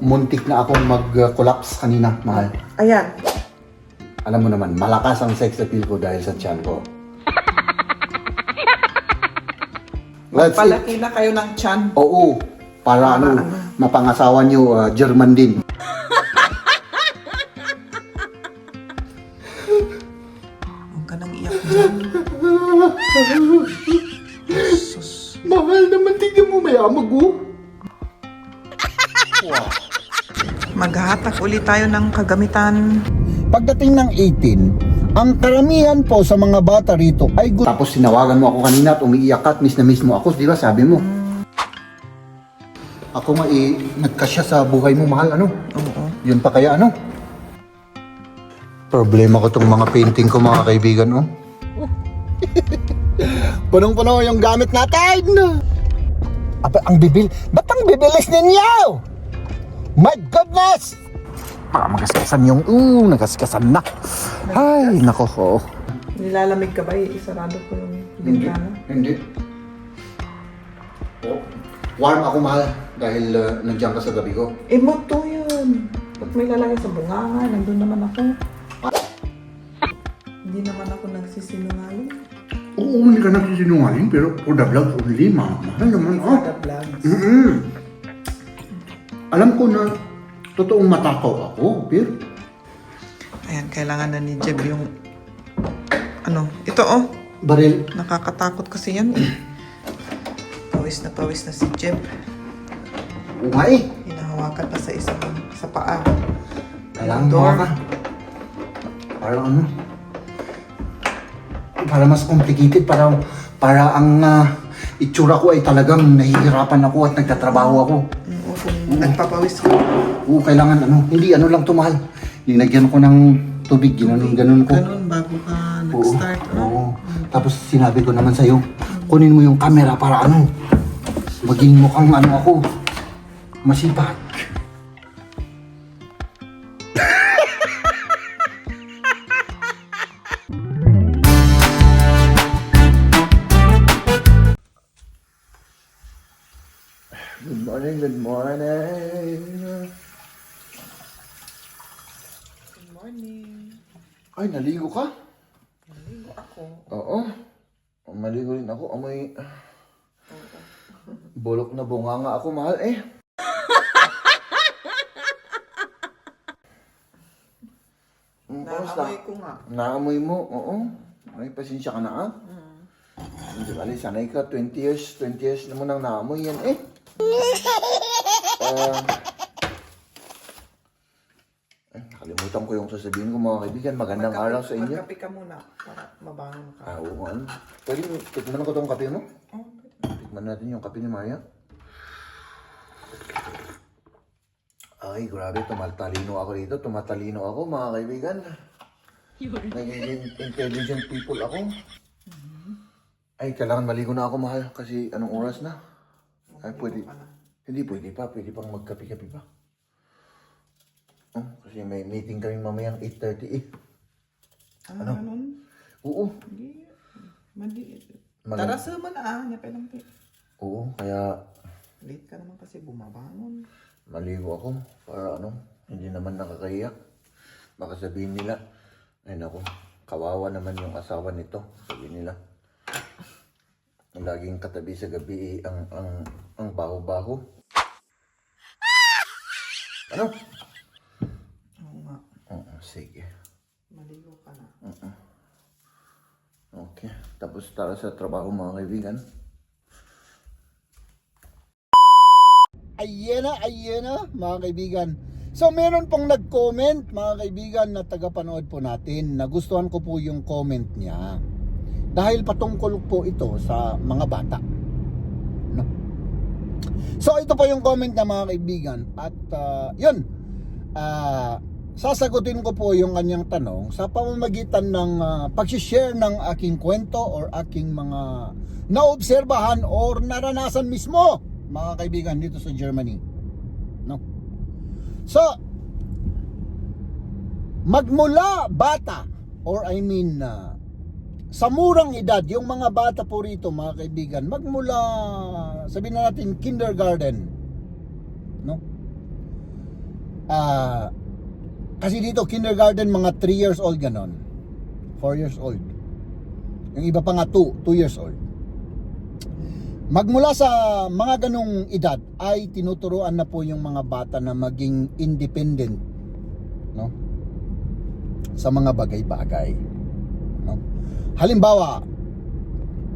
Muntik na akong mag-collapse kanina, mahal. Ayan. Alam mo naman, malakas ang sex appeal ko dahil sa tiyan ko. Let's eat. Palaki na kayo ng tiyan. Oo, para mapangasawa nyo, German din. Huwag ka nang iyak dyan. Sus. Mahal naman, tignan mo, may amag oh. Wow. Maghahatak ulit tayo ng kagamitan. Pagdating ng 18, ang karamihan po sa mga bata rito ay gusto. Tapos sinawagan mo ako kanina at umiiyak ka at miss na miss mo ako, di ba sabi mo? Ako nga nagkasya sa buhay mo, mahal, ano? Oo. Yun pa kaya, ano? Problema ko tong mga painting ko, mga kaibigan, oh. Punong-puno yung gamit natin! Aba, ang bibil. Ba't ang bibilis ninyo? My goodness! Baka magaskasan yung, nagaskasan na. Ay, nako, oh. Nilalamig ka ba? Isarado ko yung bintana. Hindi. Oh, warm ako, mahal, dahil nandiyan ka sa gabi ko. Emoto yun. Ba't may lalagay sa bunganga? Nandun naman ako. Hindi naman ako nagsisinungaling. Oo, hindi ka nagsisinungaling, pero for the vlog only, mahal naman, For the vlogs. Alam ko na totoong matakaw ako, pero Ayan, kailangan na ni Jeb yung ito baril. nakakatakot kasi yan eh. Pawis na si Jeb. Umay. Hinahawakan pa sa paa. Kailangan Door. mo ka. Para mas complicated, para ang itsura ko ay talagang nahihirapan ako at nagtatrabaho ako. Kung nagpapawis ka. Oo, kailangan hindi lang tumahal. Linagyan ko ng tubig, ganun ko. Ganun bago ka nag-start. Oo. Tapos sinabi ko naman sa'yo, kunin mo yung camera para maging mukhang ako, masipag. Good morning, good morning. Good morning. Ay, naligo ka? Naligo ako. Oo. Maligo rin ako. Amoy bulok na bunganga ako, mahal eh. Naamoy ko nga. Naamoy mo? Oo. Ay, pasensya ka na Hindi bali, sanay ka. 20 years na mo nang naamoy yan eh. Nakalimutan ko yung sasabihin ko, mga kaibigan. Magandang araw sa inyo. Magkape ka muna para mabangon ka. Oo, pwede, tikman ko tong kape mo? Oh, Tikman natin yung kape ni Maria. Ay, grabe, tumatalino ako dito. Tumatalino ako, mga kaibigan. Naging intelligent people ako. Ay, kailangan maligo na ako, mahal. Kasi anong oras na? Ay, pwede. Hindi, pwede pa. Pwede pang magkape-kape pa. Kasi may meeting kami mamayang 8:30 eh. Ganun? Oo. Hindi. Tara sa mana niya pa lang. Oo, kaya Late ka naman kasi bumabangon. maligo ako para hindi naman nakakahiya. Baka sabihin nila, ay naku, kawawa naman yung asawa nito. Sabihin nila, laging katabi sa gabi ang baho-baho. Ano? Oo nga. Oo, sige. Maligo ka na. Okay, tapos tara sa trabaho, mga kaibigan. Ayan na, mga kaibigan. So, meron pong nag-comment, mga kaibigan, na tagapanood po natin. Nagustuhan ko po yung comment niya. Dahil patungkol po ito sa mga bata. No? So, ito po yung comment na, mga kaibigan. At, yun. Sasagutin ko po yung kanyang tanong sa pamamagitan ng pag-share ng aking kwento or aking mga naobserbahan or naranasan mismo, mga kaibigan, dito sa Germany. No? So, magmula bata or sa murang edad, yung mga bata po rito, mga kaibigan, magmula, sabihin na natin, kindergarten, no? Kasi dito kindergarten mga 3 years old ganon, 4 years old, yung iba pa nga 2 years old. Magmula sa mga ganong edad ay tinuturuan na po yung mga bata na maging independent, no, sa mga bagay-bagay, no? Halimbawa,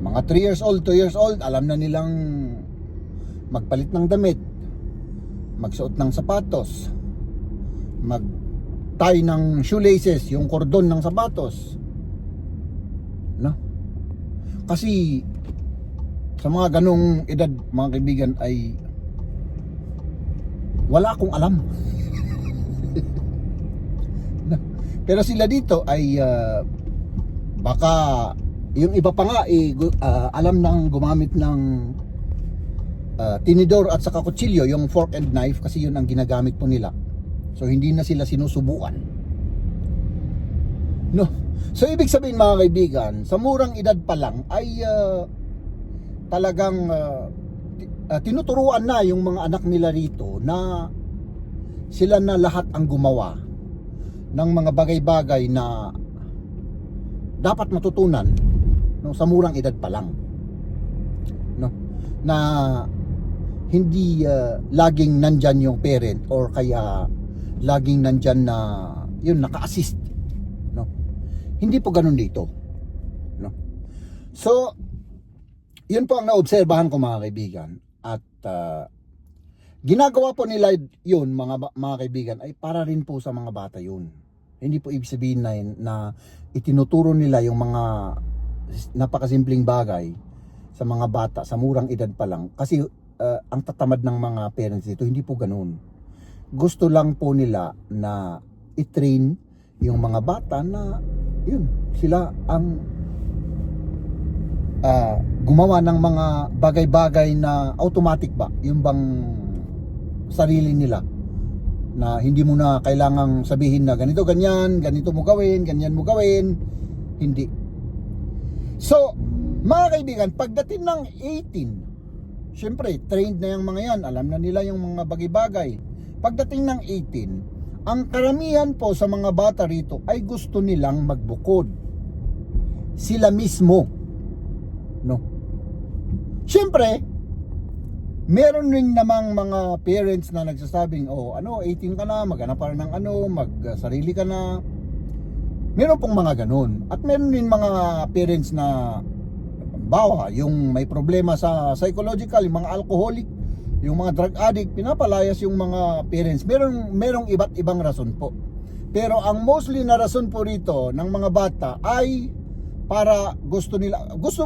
mga 3 years old, 2 years old, alam na nilang magpalit ng damit, magsuot ng sapatos, mag-tie ng shoelaces, yung kordon ng sapatos, no? Kasi sa mga ganong edad, mga kaibigan, ay wala akong alam. Pero sila dito ay baka yung iba pa nga alam nang gumamit ng tinidor at saka kutsilyo, yung fork and knife, kasi yun ang ginagamit po nila. So hindi na sila sinusubukan, no? So ibig sabihin, mga kaibigan, sa murang edad pa lang ay talagang tinuturuan na yung mga anak nila rito na sila na lahat ang gumawa ng mga bagay-bagay na dapat matutunan, no, sa murang edad pa lang, no, na hindi laging nandyan yung parent, or kaya laging nandyan na yun naka-assist, no. Hindi po ganun dito, no. So yun po ang naobserbahan ko, mga kaibigan, at ginagawa po nila yun, mga kaibigan, ay para rin po sa mga bata yun. Hindi po ibig sabihin na itinuturo nila yung mga napakasimpleng bagay sa mga bata sa murang edad pa lang, kasi ang tatamad ng mga parents dito, hindi po ganun. Gusto lang po nila na i-train yung mga bata na yun, sila ang gumawa ng mga bagay-bagay na automatic ba, yung bang sarili nila, na hindi mo na kailangang sabihin na ganito, ganyan, ganito mo gawin, ganyan mo gawin. Hindi. So, mga kaibigan, pagdating ng 18, syempre, trained na yung mga yan, alam na nila yung mga bagay-bagay. Pagdating ng 18, ang karamihan po sa mga bata rito ay gusto nilang magbukod. Sila mismo, no? Syempre, meron rin namang mga parents na nagsasabing, 18 ka na, maghanap ka na ng magsarili ka na. Meron pong mga ganun. At meron din mga parents na bawa, yung may problema sa psychological, yung mga alcoholic, yung mga drug addict, pinapalayas yung mga parents. Merong iba't ibang rason po. Pero ang mostly na rason po rito ng mga bata ay para gusto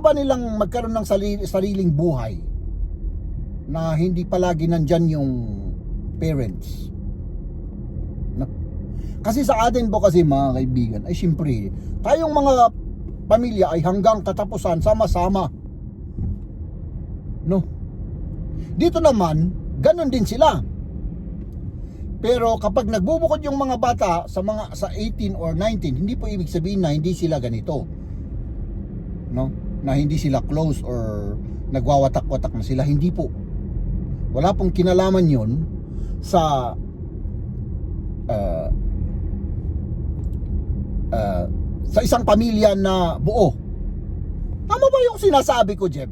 ba nilang magkaroon ng sariling buhay, na hindi palagi nandyan yung parents, no? Kasi sa atin po kasi, mga kaibigan, ay syempre tayong mga pamilya ay hanggang katapusan sama-sama, no? Dito naman ganun din sila. Pero kapag nagbubukod yung mga bata sa 18 or 19, hindi po ibig sabihin na hindi sila ganito, no? Na hindi sila close or nagwawatak-watak na sila. Hindi po. Wala pong kinalaman yun sa isang pamilya na buo. Tama ba yung sinasabi ko, Jeb?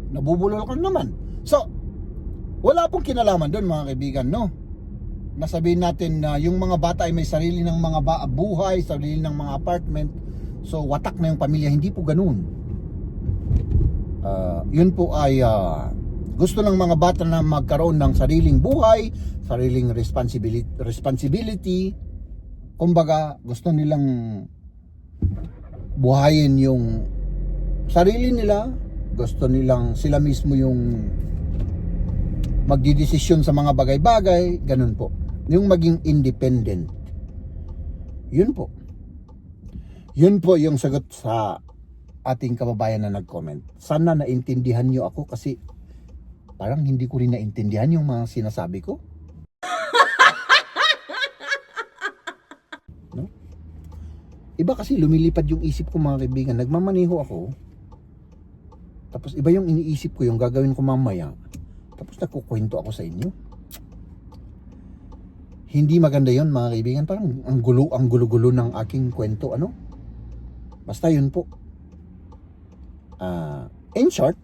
Nabubulol ka naman. So, wala pong kinalaman doon, mga kaibigan, no? Nasabihin natin na yung mga bata ay may sarili ng mga buhay, sarili ng mga apartment. So, watak na yung pamilya. Hindi po ganun. Yun po ay gusto ng mga bata na magkaroon ng sariling buhay, sariling responsibility. Kumbaga, gusto nilang buhayin yung sarili nila. Gusto nilang sila mismo yung magdidesisyon sa mga bagay-bagay. Ganun po. Yung maging independent. Yun po. Yun po yung sagot sa ating kababayan na nag-comment. Sana naintindihan nyo ako, kasi parang hindi ko rin naintindihan yung mga sinasabi ko. No? Iba kasi lumilipad yung isip ko, mga kaibigan. Nagmamaneho ako, tapos iba yung iniisip ko, yung gagawin ko mamaya, tapos nagkukwento ako sa inyo. Hindi maganda yon mga kaibigan. Parang ang gulo-gulo ng aking kwento, ano? Basta yun po. In short,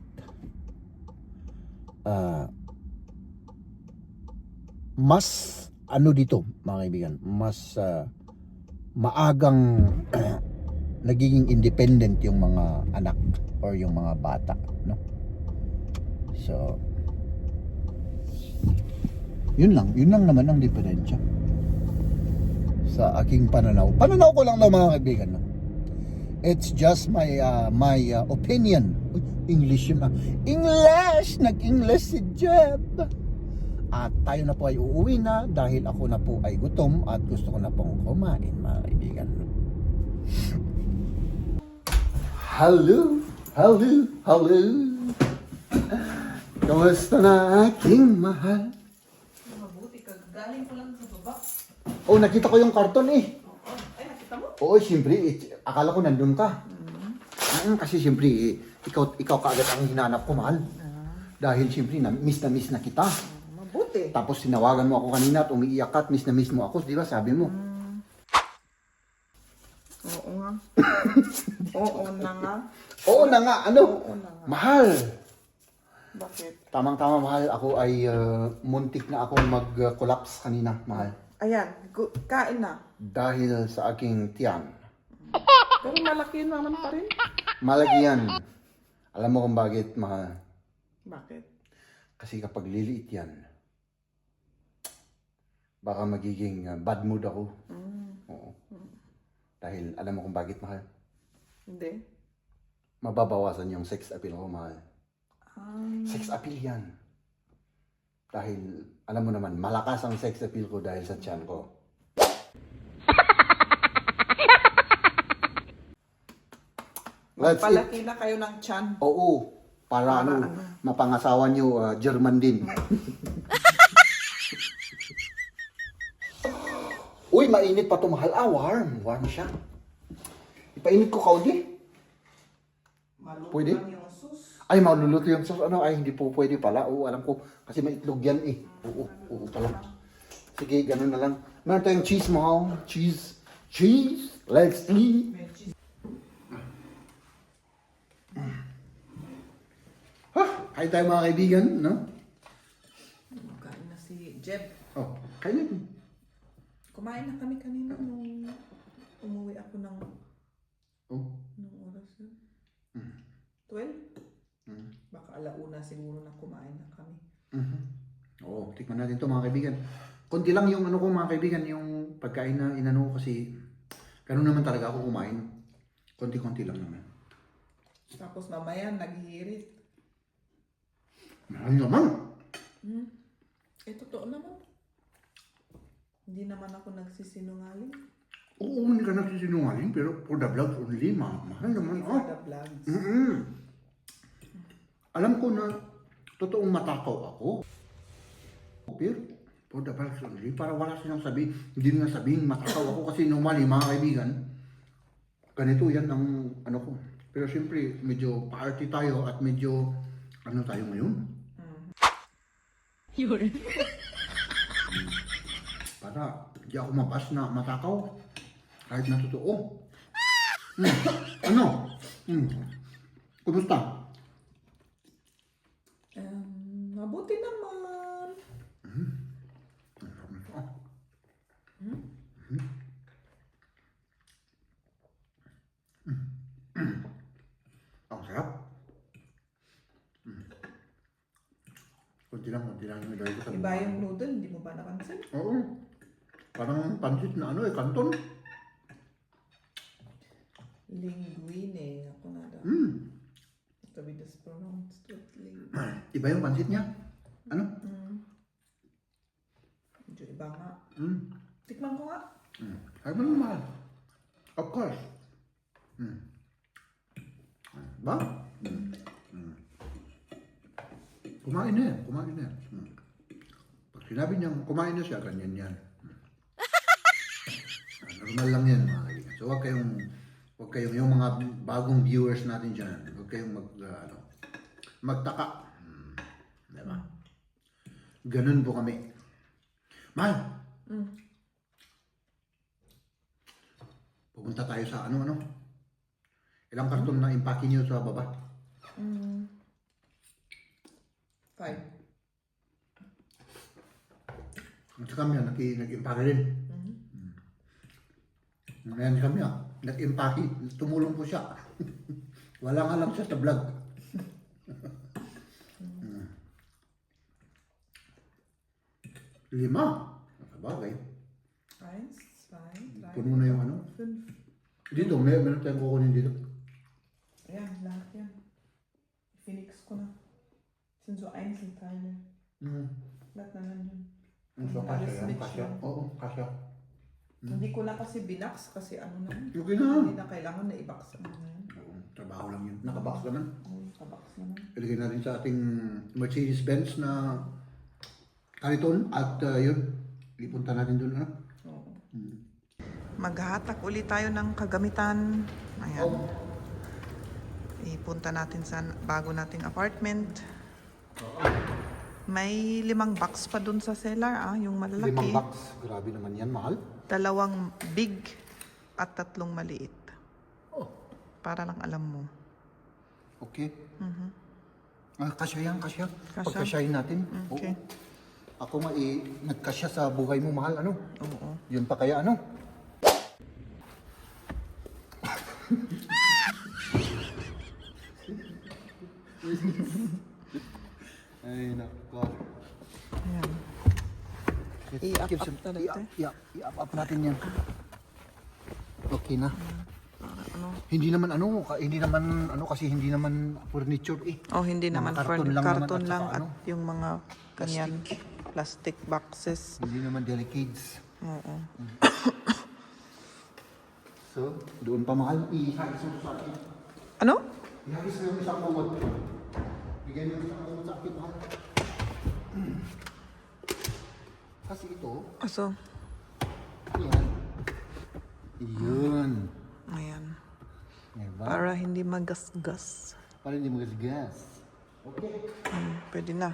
mas ano dito mga kaibigan, mas maagang nagiging independent yung mga anak or yung mga bata, no? So, yun lang naman ang diferensya sa aking pananaw ko lang daw mga kaibigan, no? It's just my opinion. Uy, English yun, nag-English si Jeb. At tayo na po ay uuwi na dahil ako na po ay gutom at gusto ko na pong kumain mga kaibigan. Hello. Kamusta na aking mahal? Mabuti ka. Galing ko lang sa baba. Oh, nakita ko yung karton eh. Ay, nakita mo? Oo, siyempre, akala ko nandun ka. Kasi siyempre, ikaw kaagad ang hinanap ko, mahal. Dahil siyempre, miss na kita. Mabuti. Tapos sinawagan mo ako kanina at umiiyak ka at miss mo ako, di ba? Sabi mo. Oo nga. Oo na nga. Oo na nga, ano? Oo na nga. Mahal. Bakit? Tamang-tama, mahal. Ako ay muntik na ako mag-collapse kanina, mahal. Ayan, kain na. Dahil sa aking tiyan. Pero malaki naman pa rin. Malaki yan. Alam mo kung bakit, mahal? Bakit? Kasi kapag liliit yan, baka magiging bad mood ako. Oo. Dahil alam mo kung bakit, mahal? Hindi. Mababawasan yung sex appeal ko, mahal. Ah, Sex appeal yan. Dahil, alam mo naman, malakas ang sex appeal ko dahil sa tiyan ko. Let's eat. palaki na kayo ng tiyan. Oo. Para ano, mapangasawa nyo, German din. Uy, mainit pa ito, mahal. Warm. Warm siya. Ipainit ko kaunti. Pwede? Yung sus. Ay, maluluto yung sauce. Ano? Ay, hindi po pwede pala. Oo, alam ko. Kasi may itlog yan eh. Oo pala. Sige, ganun na lang. Meron tayong cheese, mahal. Cheese. Let's eat. Kain tayo mga kaibigan, no? Kain na si Jeb. Oh, kain natin. Kumain na kami kanina nung umuwi ako ng Oh. nung oras yun. 12? Baka alauna siguro na kumain na kami. Oo, tikman natin to mga kaibigan. Konti lang yung ano ko mga kaibigan, yung pagkain na inano ko kasi ganun naman talaga ako kumain. Konti-konti lang naman. Tapos mamaya naghihirit. Mahal naman. Totoo naman. Hindi naman ako nagsisinungaling. Oo, hindi ka nagsisinungaling, pero for the vlogs only, mahal naman. For the vlogs. Alam ko na totoong matakaw ako. Pero for the vlogs only, para wala silang sabihin, hindi na sabihin matakaw ako kasi normally mga kaibigan, ganito yan ang ano ko. Pero siyempre, medyo party tayo at medyo ano tayo ngayon. Para di ako mabas na matakaw. Kahit na totoo. Ano? Kumusta? Mabuti naman. Ang sarap. Kunti lang yung ilagay ko sa Iba yung noodle, hindi mo ba napansin? Oo. Parang pansit na ano eh, kanton. Linguine, ako na daw. Sabi das pronounced with linguine. Iba yung pansit niya. Ano? Medyo iba nga. Tikman ko nga. Ay ba naman? Of course. Ba? Kumain na yan. Pag sinabi niyang kumain na siya, ganyan yan. Normal lang yan mga kaibigan. So wag kayong yung mga bagong viewers natin dyan, wag kayong magtaka. Diba? Ganun po kami. Mahal, Pupunta tayo sa ano. Ilang karton na impake niyo sa baba? 5. At sa kami, nag-impake rin. Ngayon kami, nag-impake. Tumulong po siya. Walang alam siya sa vlog. Lima. Sabagay. 1, 2, 3, Puno na yung ano. 5. Dito, meron tayong kukunin dito. Ayan, lahat yan. Phoenix ko na. Sind so Einzelteile. Lahat na nandun. So, Alles kasya yan, mix kasya. lang. Oo, kasya. Hindi ko na kasi binax kasi ano na. Okay na. Hindi na kailangan na i-box na yun. Oo, trabaho lang yun. Nakabox naman. Kabox naman. Ilagay natin sa ating Mercedes-Benz na kariton at yun, ipunta natin doon. Ano? Oo. Maghahatak ulit tayo ng kagamitan. Ayan. Ipunta natin sa bago nating apartment. May 5 box pa dun sa cellar, yung malalaki. 5 box. Grabe naman yan, mahal. 2 big at 3 maliit. Oh, Para lang alam mo. okay. Kasya yan, kasya. Kasya? Pagkasyahin natin. Okay. Oo. Ako nga nagkasya sa buhay mo, mahal. Ano? Oo. Yun pa kaya ano? Ay, nako. Ayan. I-up talaga. I-up natin yan. Okay na. Para ano? Hindi naman kasi hindi naman furniture eh. Oh, hindi Mga naman karton lang karton naman at lang saka at ano, yung mga kanyan plastic boxes. Hindi naman delicates. Oo. So, doon pa mahal. Ihagis mo sa akin. Ano? Ihagis mo yung isang kumot. Bigyan mo yung isang kumot sa akin, mahal. Kasi ito, Aso. yan. Yun. Ayan. Diba? Para hindi magasgas. Para hindi magasgas. Okay. Pwede na.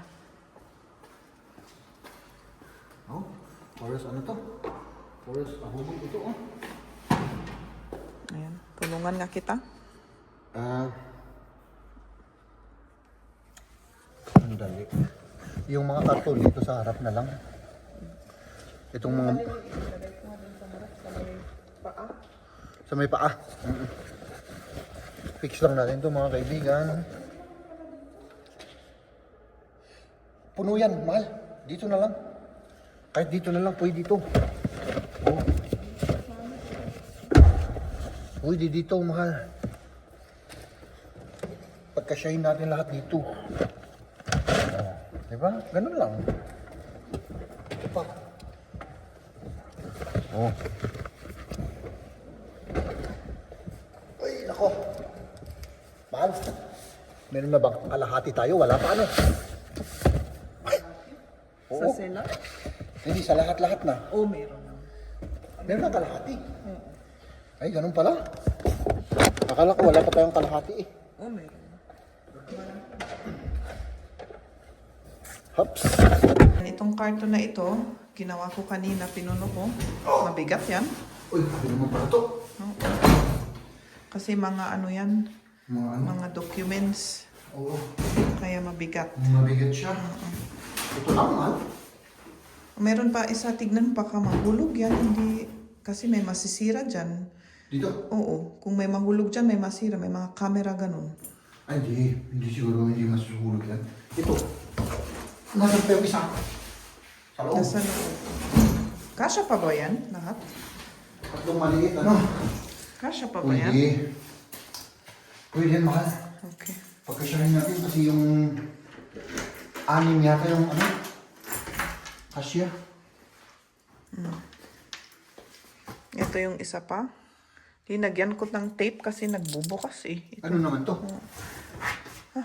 Oh, forest ano to? Forest ahubog ito, oh. Ayan. Tulungan nga kita. Sandali. Yung mga karton dito sa harap na lang. Itong mga... Sa may paa. Fix lang natin ito, mga kaibigan. Puno yan, mahal. Dito na lang. Kahit dito na lang, pwede dito. Oh. Pwede dito, mahal. Pagkasyahin natin lahat dito. Oh. Diba? Ganun lang. Ito pa. Oh. Ay, nako. Mahal. Meron na bang kalahati tayo? Wala pa ano? Sa sela? Hindi, sa lahat-lahat na. Oh, meron na. Meron na kalahati. Ay, ganun pala. Akala ko wala pa tayong kalahati eh. Oh, meron na. Hops. Itong karton na ito, ginawa ko kanina, pinuno ko. Mabigat yan. Uy, hindi naman pala to. Oo. Kasi mga ano yan, Mga ano? mga documents. Oo. Kaya mabigat. Mabigat siya. Ito lang, mahal. Meron pa isa, tignan baka mahulog yan. Hindi, kasi may masisira dyan. Dito. Oo, kung may mahulog dyan, may masira. May mga camera ganun. Ay, hindi. Hindi siguro hindi masuhulog yan. Ito. Nasaan pa yung isa? Sa loob. Nasa loob. Kasya pa ba yan lahat? Tatlong maliit, ano? Kasya pa ba yan? Pwede. Pwede yan, mahal. Okay. Pagkasyahin natin kasi yung 6 yata yung ano? Kasya. Ito yung isa pa. Linagyan ko ng tape kasi nagbubukas eh. Ito. Ano naman to?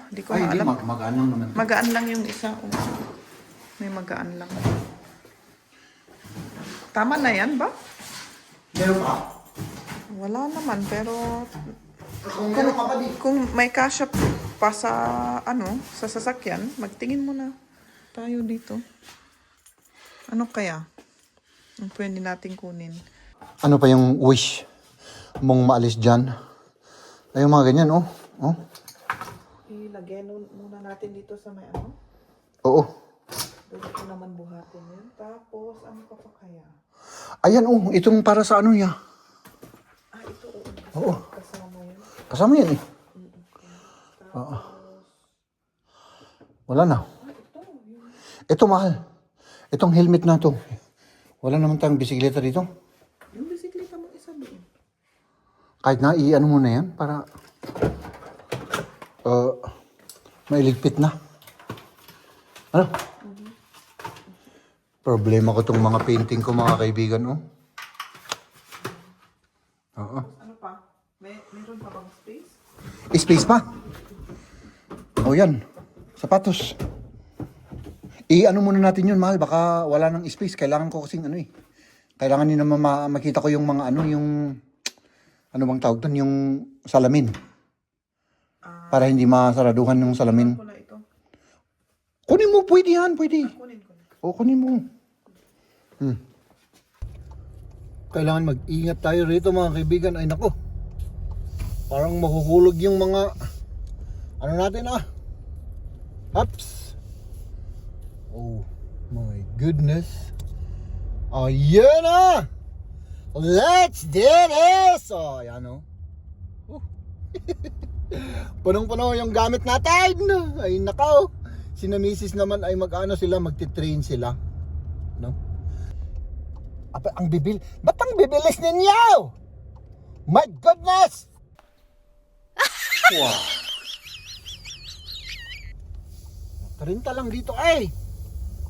Di ko Ay, hindi. maalam. Magaan lang naman. Magaan lang yung isa. Oh. May magaan lang. Tama na yan ba? Meron pa? Wala naman, pero Kung meron ka pa di. kung may kasya pa sa ano, sa sasakyan, magtingin muna tayo dito. Ano kaya? Ang pwede natin kunin. Ano pa yung wish mong maalis dyan? Ay, yung mga ganyan, oh. Oh. Ilagay muna natin dito sa may ano. Oo. Pwede ko naman buhatin yun. Tapos, ano pa pa kaya? Ayan, oh. Itong para sa ano niya. Ito. Oo. Kasama yun. Kasama yan, eh. Oo. Wala na. Ito, mahal. Itong helmet na to. Wala naman tayong bisikleta dito. Yung bisikleta mo isa doon. Kahit na, i-ano mo na yan para mailigpit na. Ano? Problema ko tong mga painting ko, mga kaibigan, oh. Oo. Ano pa? Meron pa bang space? Space pa? O yan. Sapatos. I-ano muna natin yun, mahal. Baka wala nang space. Kailangan ko kasing ano eh. Kailangan din naman makita ko yung mga ano, yung ano bang tawag doon, yung salamin. Para hindi masaraduhan yung salamin. Ko na ito. Kunin mo, pwede yan, pwede. Kunin ko na. O, kunin mo. Kailangan mag-ingat tayo rito, mga kaibigan. Ay, nako. Parang mahuhulog yung mga ano natin, Ups. Oh my goodness. Oh, yan na. Let's do this. Oh, yan oh. Punong-puno yung gamit natin. Ay, nako. Sina misis naman ay mag-ano sila, magti-train sila. No? Ang bibil. Ba't ang bibilis ninyo? My goodness! Wow. 30 lang dito ay.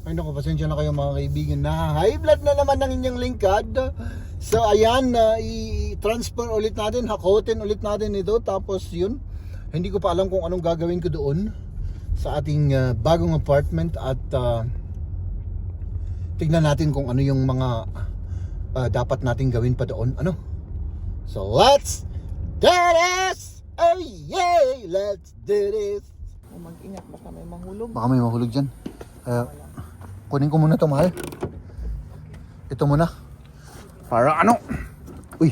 Ay naku, pasensya na kayo mga kaibigan na high blood na naman ng inyong lingkad. So ayan, i-transfer ulit natin, hakotin ulit natin ito. Tapos yun, hindi ko pa alam kung anong gagawin ko doon sa ating bagong apartment. At tignan natin kung ano yung mga dapat nating gawin pa doon. Ano? So let's do this! Oh yeah! Let's do this! Mag-ingat, baka may mahulog. Baka may mahulog dyan. Kunin ko muna ito, mahal. Ito muna. Para ano? Uy,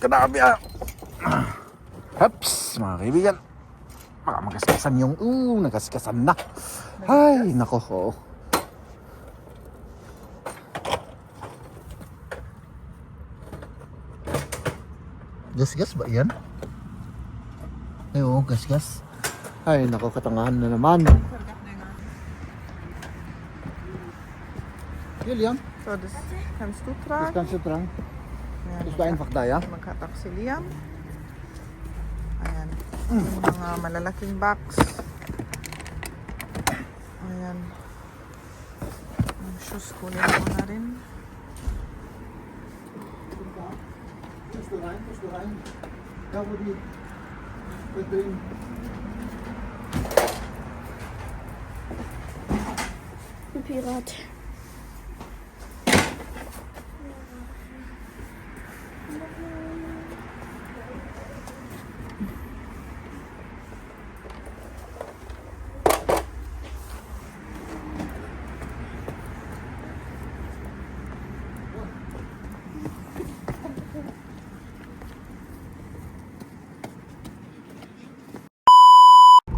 kadabi Haps, mga kaibigan. Baka magaskasan yung, nagaskasan na. Ay, nako. Oh. Gas-gas ba yan? Ay, oo, gas-gas. Ay, nako, katangahan na naman. William, So, das kannst du das tragen. kannst du tragen. Ayan, Ist einfach da, ja? maghatak si Liam. Ayan. Yung mga malalaking box. Ayan. Yung shoes kunin ko na rin. Musst du rein. Da, wo die drin. Pirat.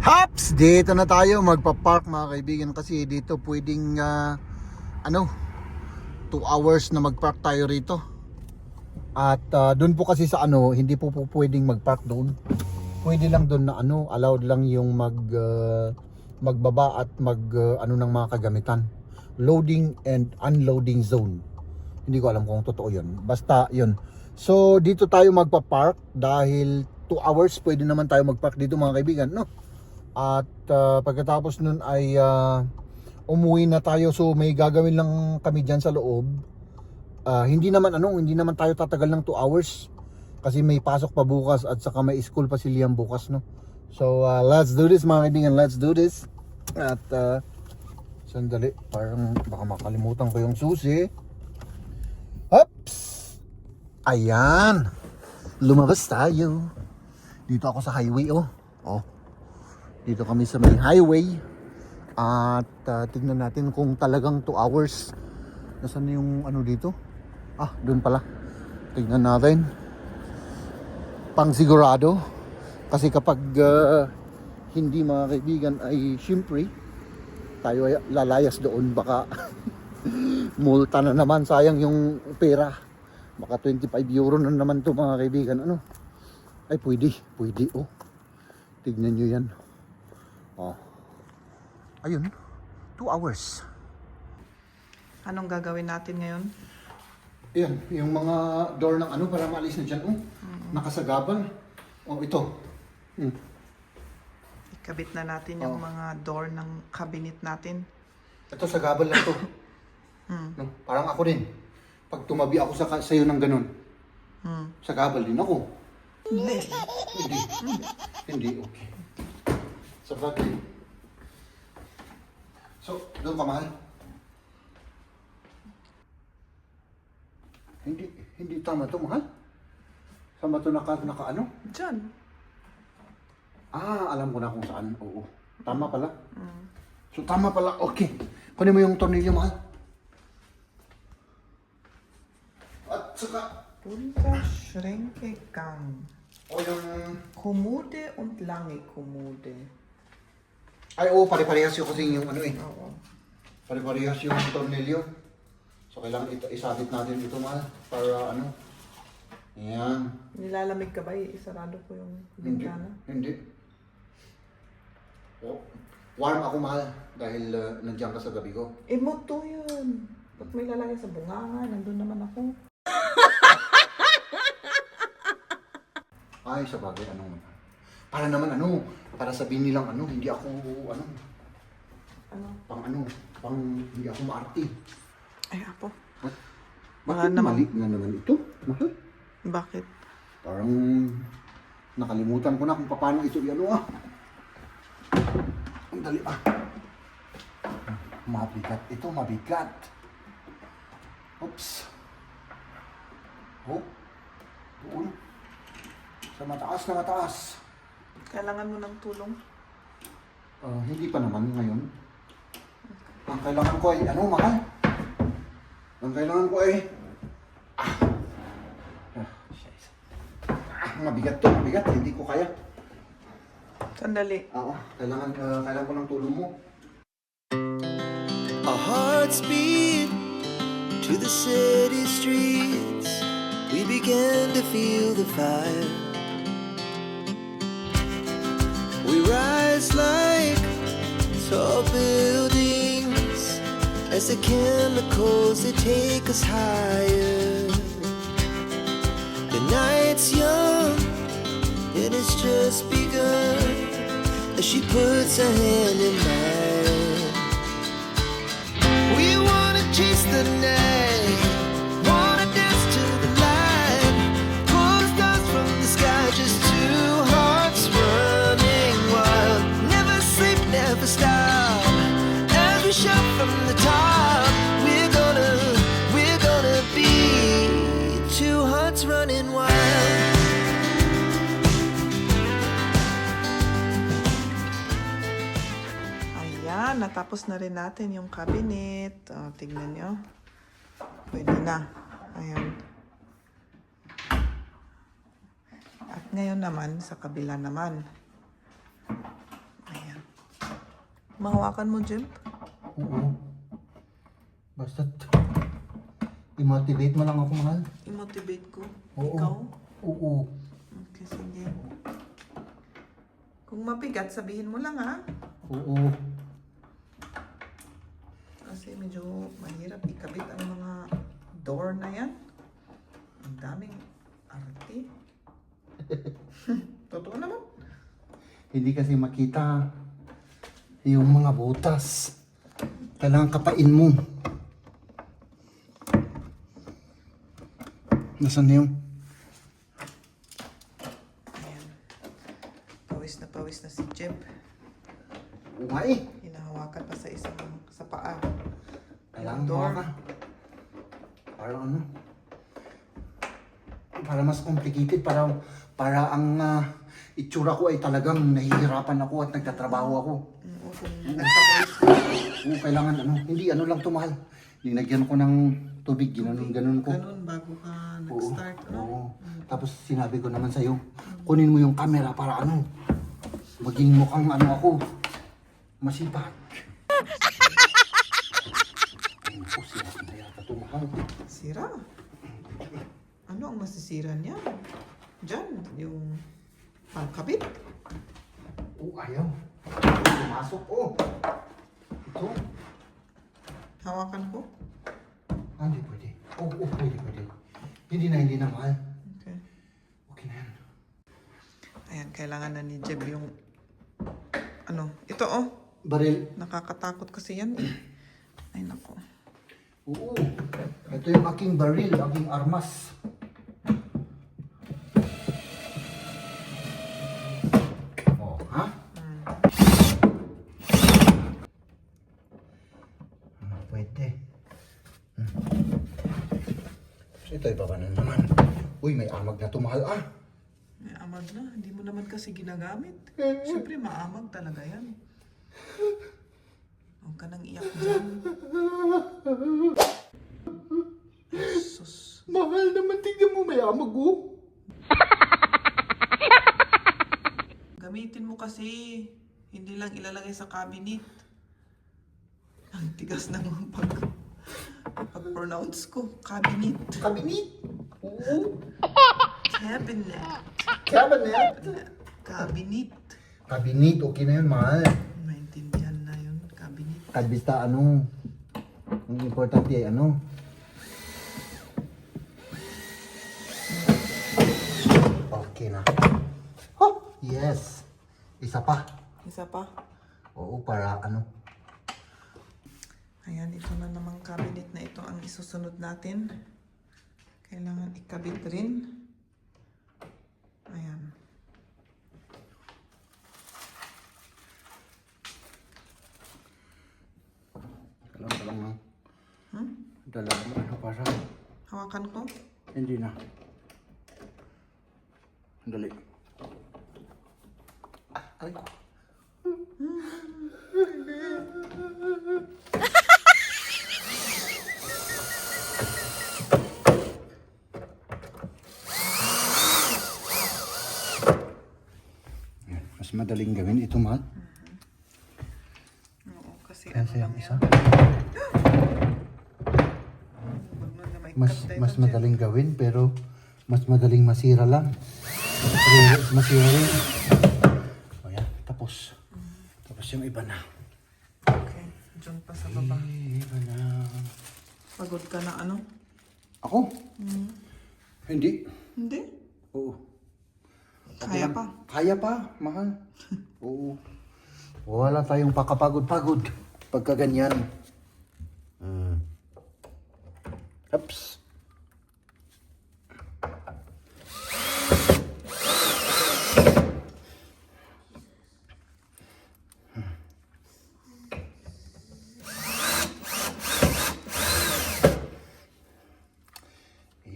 Haps! Dito na tayo magpa-park, mga kaibigan, kasi dito pwedeng 2 hours na mag-park tayo rito. At doon po kasi sa hindi po pwedeng mag-park doon. Pwede lang doon na allowed lang yung magbaba at ng mga kagamitan. Loading and unloading zone. Hindi ko alam kung totoo 'yun. Basta 'yun. So dito tayo magpa-park dahil 2 hours pwede naman tayo mag-park dito, mga kaibigan, no? At pagkatapos nun ay umuwi na tayo. So may gagawin lang kami dyan sa loob. Hindi naman tayo tatagal ng 2 hours kasi may pasok pa bukas at saka may school pa si Liam bukas, no? So let's do this, mga kaibigan. Let's do this. At sandali, parang baka makalimutan ko yung susi. Oops! Ayan, lumabas tayo. Dito ako sa highway, oh. Dito kami sa may highway. At tignan natin kung talagang 2 hours. Nasaan na yung dito? Doon pala. Tingnan natin. Pang sigurado. Kasi kapag hindi mga kaibigan ay syempre tayo ay lalayas doon, baka multa na naman, sayang yung pera, baka 25 euro na naman to mga kaibigan. Ay pwede oh, tignan nyo yan. Ayun, 2 hours. Anong gagawin natin ngayon? Yan, yung mga door ng para maalis na dyan. Nakasagabal. Ito. Ikabit na natin yung mga door ng cabinet natin. Ito, sagabal lang to. No? Parang ako din. Pag tumabi ako sa'yo ng ganun, sagabal din ako. Hindi, okay. Sa bagay. So, doon ka, mahal. Hindi tama to, mahal. Saan ba to naka Diyan. Alam ko na kung saan. Oo. Tama pala. So, tama pala. Okay. Kunin mo yung tornilyo, mahal. At saka, Unterschränkegang. o yung... Kommode und lange Kommode. Ay, oo, pare-parehas yung kasi yung Oo. Pare-parehas yung tornilyo. So, kailangan isabit natin ito, mahal. Para Ayan. Nilalamig ka ba? Isarado ko yung bintana. Hindi. Warm ako, mahal. Dahil nandiyan ka sa gabi ko. Moto yun. Ba't may lalagay sa bunganga? Nandun naman ako. Ay, sa bagay, para naman para sabihin nilang hindi ako, pang hindi ako maarte. Ay, apo. Bakit mali na naman ito, mahal? Bakit? Parang nakalimutan ko na kung paano ito Ang dali Mabigat ito, mabigat. Oops. Doon. Sa mataas. Kailangan mo ng tulong? Hindi pa naman ngayon. Ang kailangan ko ay mahal? Ang kailangan ko ay mabigat to, mabigat. Hindi ko kaya. Sandali. Kailangan ko ng tulong mo. Our hearts beat to the city streets. We began to feel the fire. We rise like tall buildings as the chemicals they take us higher. The night's young, it has just begun as she puts her hand in mine. We wanna chase the night, wanna dance to the light, pull the stars from the sky, just two hearts running wild. Never sleep, never stop, as we shout from the top. We're gonna be two hearts running wild. Ayan, natapos na rin natin yung cabinet. Tignan nyo. Pwede na. Ayan. At ngayon naman, sa kabila naman. Ayan. Mahawakan mo, Jim? Oo. Basta't i-motivate mo lang ako, mahal. I-motivate ko. Oo. Ikaw? Oo. Okay, sige. Kung mabigat, sabihin mo lang, ha? Oo. Kasi medyo mahirap ikabit ang mga door na yan. Ang daming arte. Totoo naman. Hindi kasi makita yung mga butas. Kailangan kapain mo. Nasaan na yung? Ayan. Pawis na si Jeb. Oo nga eh. Hinahawakan pa sa paa. Kailangan Yung door. mo ka. Para mas complicated. Para ang itsura ko ay talagang nahihirapan ako at nagtatrabaho ako. Kung nagpapawis. Oo, kailangan hindi lang tumahal. Linagyan ko ng tubig, ganun ko. Ganun, bago ka nag-start, ano? Oo. Tapos sinabi ko naman sa'yo, kunin mo yung camera para maging mukhang ako, masipag. Ay, naku, sira na yata ito, mahal. Sira? Ano ang masisira niya? Diyan, yung pangkabit. Ayaw. Pumasok, Ito. Hawakan ko. Hindi pwede. Pwede. Hindi na, mahal. Okay. Okay na yan. Ayan, kailangan na ni Jeb yung ito Baril. nakakatakot kasi yan eh. Ay nako. Oo. Ito yung aking baril, aking armas. Ha? Pwede. Ito iba ba na naman? Uy, may amag na tumahal May amag na, hindi mo naman kasi ginagamit. Siyempre maamag talaga yan. Huwag ka nang iyak dyan. Sus. Mahal naman, tignan mo, may amag Gamitin mo kasi. Hindi lang ilalagay sa cabinet. Ang tigas ng pag-pronounce ko. Cabinet. Kabinet. Oo. Cabinet. Cabinet. Cabinet. Kabinet, okay na yun, mahal. Maintindihan na yun. Cabinet. Basta ang importante ay Okay na. Yes. Isa pa. Isa pa. Oo, para Ayan, ito na namang cabinet na ito ang isusunod natin. Kailangan ikabit rin. Ayan. Dalang Dalang para. Hawakan ko. Hindi na. Dali. Ay. Mas madaling gawin ito, mahal. Oo, kasi Kasi ang isa. Wag na may Mas cut mas tayo madaling gawin pero mas madaling masira lang. Masira rin. O yan, tapos. Tapos yung iba na. dyan. Okay, dyan pa sa baba. Iba na. Pagod ka na Ako? Hindi. Hindi. Oo. Kaya pa. Kaya pa, mahal. Oo. Wala tayong pakapagod-pagod pagka ganyan. Oops.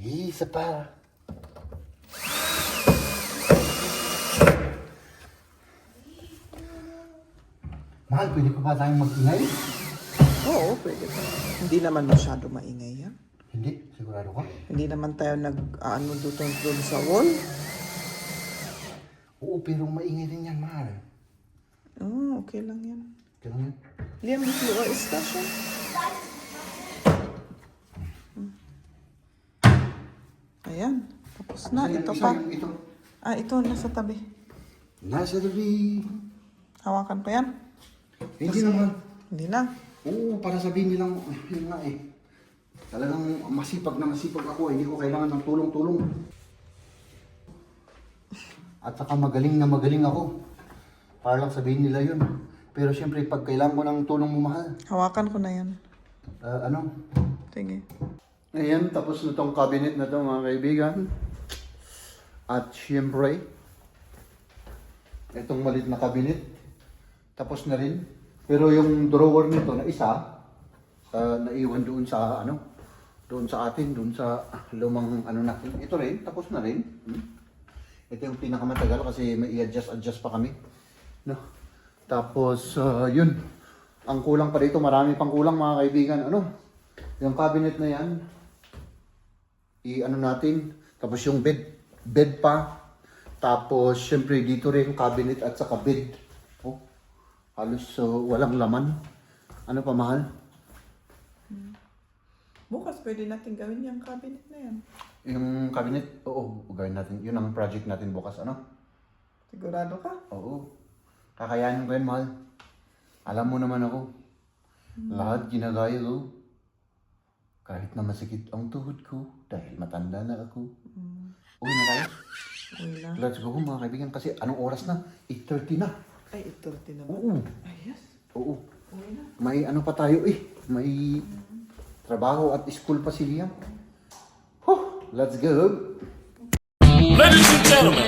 Isa pa. Mahal, pwede pa ba tayong mag-ingay? Oo, pwede pa. Hindi naman masyado maingay yan. Hindi, sigurado ka? Hindi naman tayo nag-ano doon sa wall. Oo, pero maingay din yan, mahal. Oo, okay lang yan. Ganun yan. Liam, dito o istasyon. Ayan, tapos na. Ito pa. Ito. Ah, ito, nasa tabi. Nasa tabi. Hawakan ko yan. Hindi naman. Hindi na. Oo, para sabihin nilang, yun nga eh. Talagang masipag na masipag ako. Hindi ko kailangan ng tulong-tulong. At saka magaling na magaling ako. Para lang sabihin nila yun. Pero siyempre, pag kailangan ko ng tulong mo, mahal. Hawakan ko na yan. Sige. Ayan, tapos na tong cabinet na to, mga kaibigan. At siyempre, itong malit na cabinet, tapos na rin. Pero yung drawer nito na isa, naiwan doon sa doon sa atin, doon sa lumang natin. Ito rin, tapos na rin. Ito yung pinakamatagal kasi may i-adjust pa kami. No. Tapos yun, ang kulang pa dito, marami pang kulang mga kaibigan. Yung cabinet na yan, i-ano natin. Tapos yung bed pa. Tapos syempre dito rin cabinet at saka bed. Oh, halos walang laman. Ano pa mahal? Bukas pwede natin gawin yung cabinet na yan. Yung cabinet, oo, gawin natin. Yun ang project natin bukas, ano? Sigurado ka? Oo. Kakayanin ko yan, mahal. Alam mo naman ako. Lahat ginagaya ko. Kahit na masakit ang tuhod ko dahil matanda na ako. Uwi na tayo. Uy na. Let's go mga kaibigan kasi anong oras na? 8:30 na. Ay, ito din naman. Oo. Ay, yes. Oo. Uwi na. May ano pa tayo eh. May trabaho at school pa si Liam. Let's go. Ladies and gentlemen,